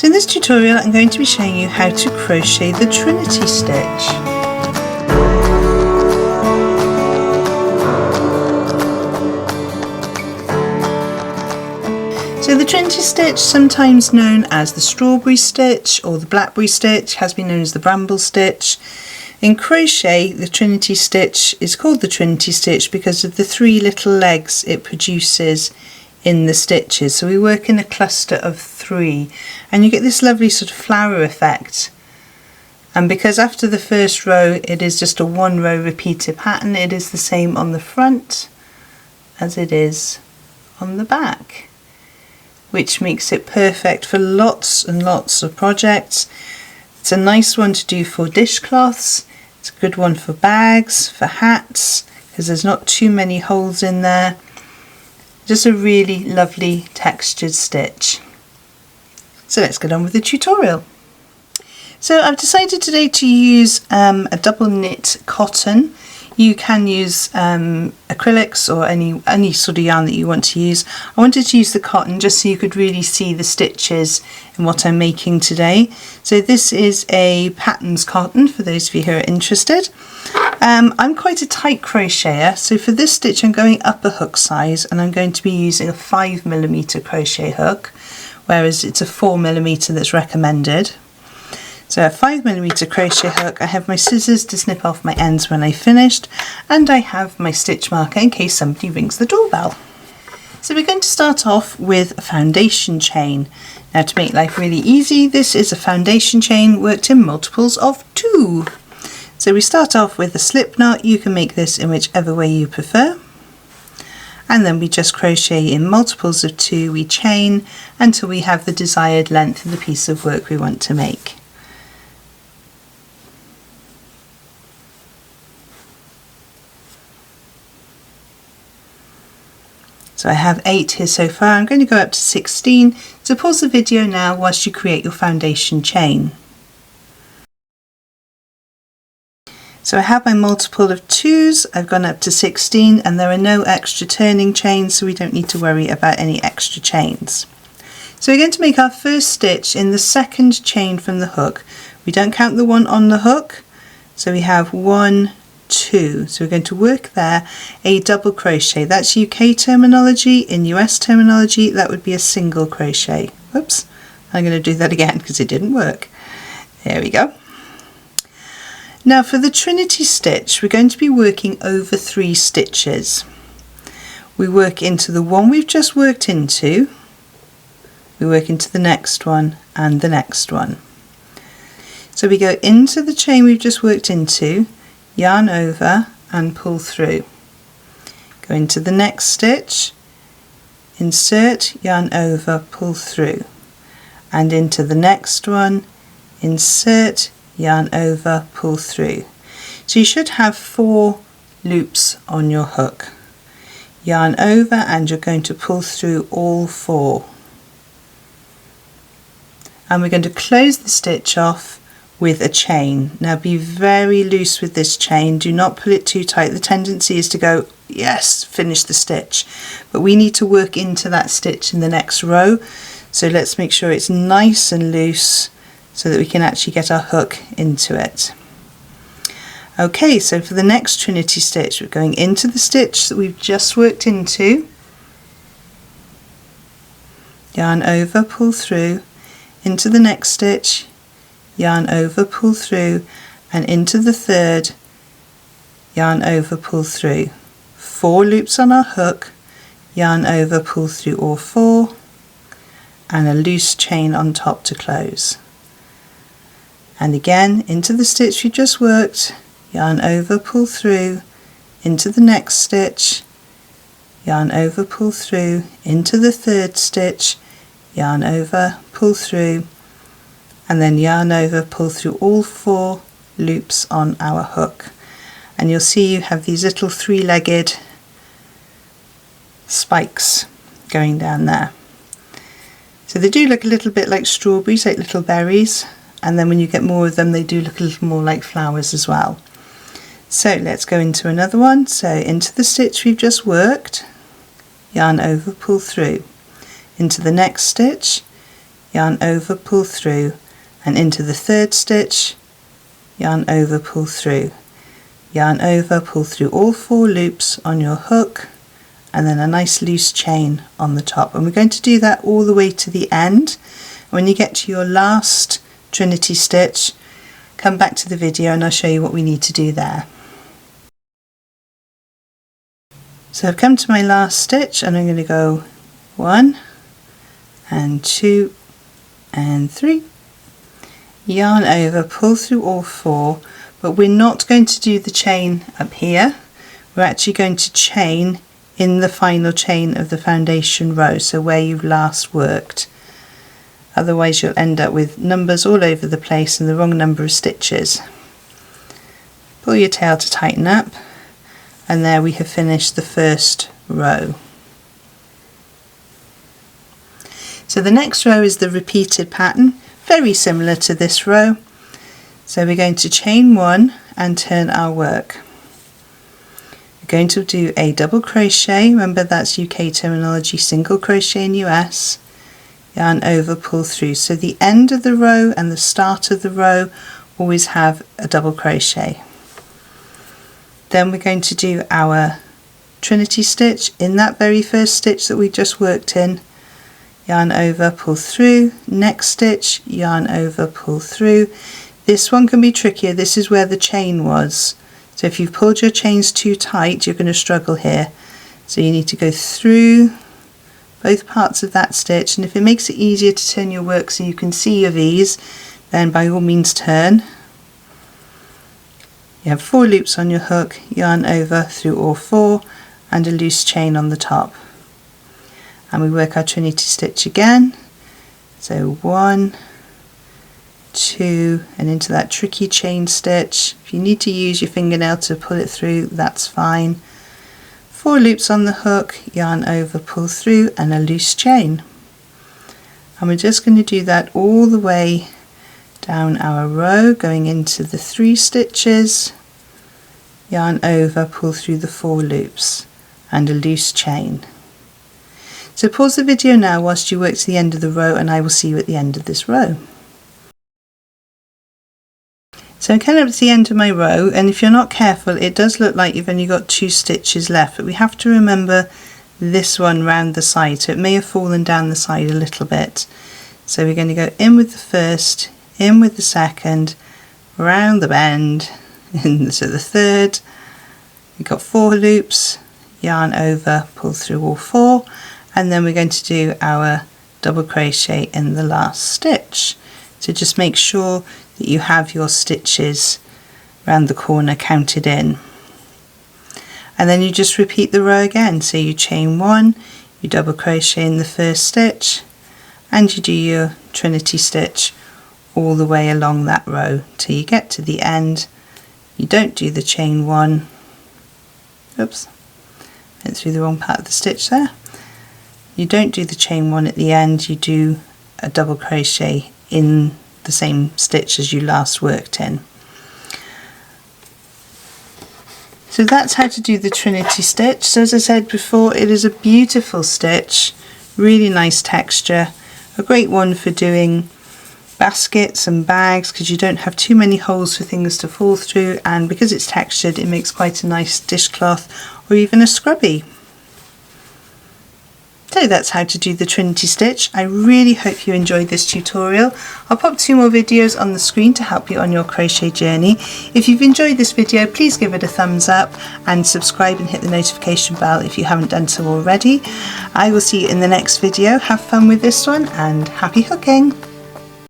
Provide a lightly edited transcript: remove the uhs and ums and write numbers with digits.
So in this tutorial I'm going to be showing you how to crochet the Trinity stitch. So the Trinity stitch, sometimes known as the strawberry stitch or the blackberry stitch, has been known as the bramble stitch. In crochet, the Trinity stitch is called the Trinity stitch because of the three little legs it produces in the stitches. So we work in a cluster of three and you get this lovely sort of flower effect. And because after the first row it is just a one row repeated pattern, it is the same on the front as it is on the back, which makes it perfect for lots and lots of projects. It's a nice one to do for dishcloths. It's a good one for bags, for hats, because there's not too many holes in there. Just a really lovely textured stitch. So let's get on with the tutorial. So I've decided today to use a double knit cotton. You can use acrylics or any sort of yarn that you want to use. I wanted to use the cotton just so you could really see the stitches in what I'm making today. So this is a patterns cotton for those of you who are interested. I'm quite a tight crocheter, so for this stitch I'm going up a hook size and I'm going to be using a 5mm crochet hook, whereas it's a 4mm that's recommended. So a 5mm crochet hook, I have my scissors to snip off my ends when I finished, and I have my stitch marker in case somebody rings the doorbell. So we're going to start off with a foundation chain. Now to make life really easy, this is a foundation chain worked in multiples of 2. So we start off with a slip knot. You can make this in whichever way you prefer. And then we just crochet in multiples of 2, we chain until we have the desired length of the piece of work we want to make. So I have 8 here so far. I'm going to go up to 16. So pause the video now whilst you create your foundation chain. So I have my multiple of 2s, I've gone up to 16 and there are no extra turning chains, so we don't need to worry about any extra chains. So we're going to make our first stitch in the second chain from the hook. We don't count the one on the hook, so we have 1, 2. So we're going to work there a double crochet. That's UK terminology. In US terminology that would be a single crochet. Whoops, I'm going to do that again because it didn't work. There we go. Now for the Trinity stitch we're going to be working over 3 stitches. We work into the one we've just worked into, we work into the next one and the next one. So we go into the chain we've just worked into, yarn over and pull through. Go into the next stitch, insert, yarn over, pull through, and into the next one, insert, yarn over, pull through. So you should have 4 loops on your hook. Yarn over and you're going to pull through all 4. And we're going to close the stitch off with a chain. Now be very loose with this chain, do not pull it too tight. The tendency is to go, yes, finish the stitch, but we need to work into that stitch in the next row, so let's make sure it's nice and loose so that we can actually get our hook into it. Okay, so for the next Trinity stitch we're going into the stitch that we've just worked into, yarn over, pull through, into the next stitch, yarn over, pull through, and into the third, yarn over, pull through. 4 loops on our hook, yarn over, pull through all 4, and a loose chain on top to close. And again into the stitch we just worked, yarn over, pull through, into the next stitch, yarn over, pull through, into the third stitch, yarn over, pull through, and then yarn over, pull through all 4 loops on our hook. And you'll see you have these little 3-legged spikes going down there. So they do look a little bit like strawberries, like little berries, and then when you get more of them they do look a little more like flowers as well. So let's go into another one. So into the stitch we've just worked, yarn over, pull through, into the next stitch, yarn over, pull through, and into the third stitch, yarn over, pull through, yarn over, pull through all 4 loops on your hook, and then a nice loose chain on the top. And we're going to do that all the way to the end. When you get to your last Trinity stitch, come back to the video and I'll show you what we need to do there. So I've come to my last stitch and I'm going to go 1 and 2 and 3, yarn over, pull through all 4, but we're not going to do the chain up here. We're actually going to chain in the final chain of the foundation row, so where you've last worked. Otherwise you'll end up with numbers all over the place and the wrong number of stitches. Pull your tail to tighten up, and there we have finished the first row. So the next row is the repeated pattern, very similar to this row. So we're going to chain 1 and turn our work. We're going to do a double crochet, remember that's UK terminology, single crochet in US, yarn over, pull through. So the end of the row and the start of the row always have a double crochet. Then we're going to do our Trinity stitch in that very first stitch that we just worked in, yarn over, pull through, next stitch, yarn over, pull through. This one can be trickier, this is where the chain was. So if you've pulled your chains too tight, you're going to struggle here. So you need to go through both parts of that stitch, and if it makes it easier to turn your work so you can see your V's, then by all means turn. You have 4 loops on your hook, yarn over through all 4, and a loose chain on the top. And we work our Trinity stitch again. So 1, 2, and into that tricky chain stitch. If you need to use your fingernail to pull it through, that's fine. 4 loops on the hook, yarn over, pull through, and a loose chain. And we're just going to do that all the way down our row, going into the 3 stitches, yarn over, pull through the 4 loops, and a loose chain. So pause the video now whilst you work to the end of the row, and I will see you at the end of this row. So I'm coming up to the end of my row, and if you're not careful it does look like you've only got 2 stitches left, but we have to remember this one round the side, so it may have fallen down the side a little bit. So we're going to go in with the first, in with the second, round the bend, into the third. We've got 4 loops, yarn over, pull through all 4, and then we're going to do our double crochet in the last stitch. So just make sure that you have your stitches round the corner counted in. And then you just repeat the row again. So you chain 1, you double crochet in the first stitch, and you do your Trinity stitch all the way along that row till you get to the end. You don't do the chain 1. Oops, went through the wrong part of the stitch there. You don't do the chain 1 at the end, you do a double crochet in the same stitch as you last worked in. So that's how to do the Trinity stitch. So as I said before, it is a beautiful stitch, really nice texture, a great one for doing baskets and bags because you don't have too many holes for things to fall through, and because it's textured it makes quite a nice dishcloth or even a scrubby. So that's how to do the Trinity stitch. I really hope you enjoyed this tutorial. I'll pop 2 more videos on the screen to help you on your crochet journey. If you've enjoyed this video, please give it a thumbs up and subscribe and hit the notification bell if you haven't done so already. I will see you in the next video. Have fun with this one and happy hooking!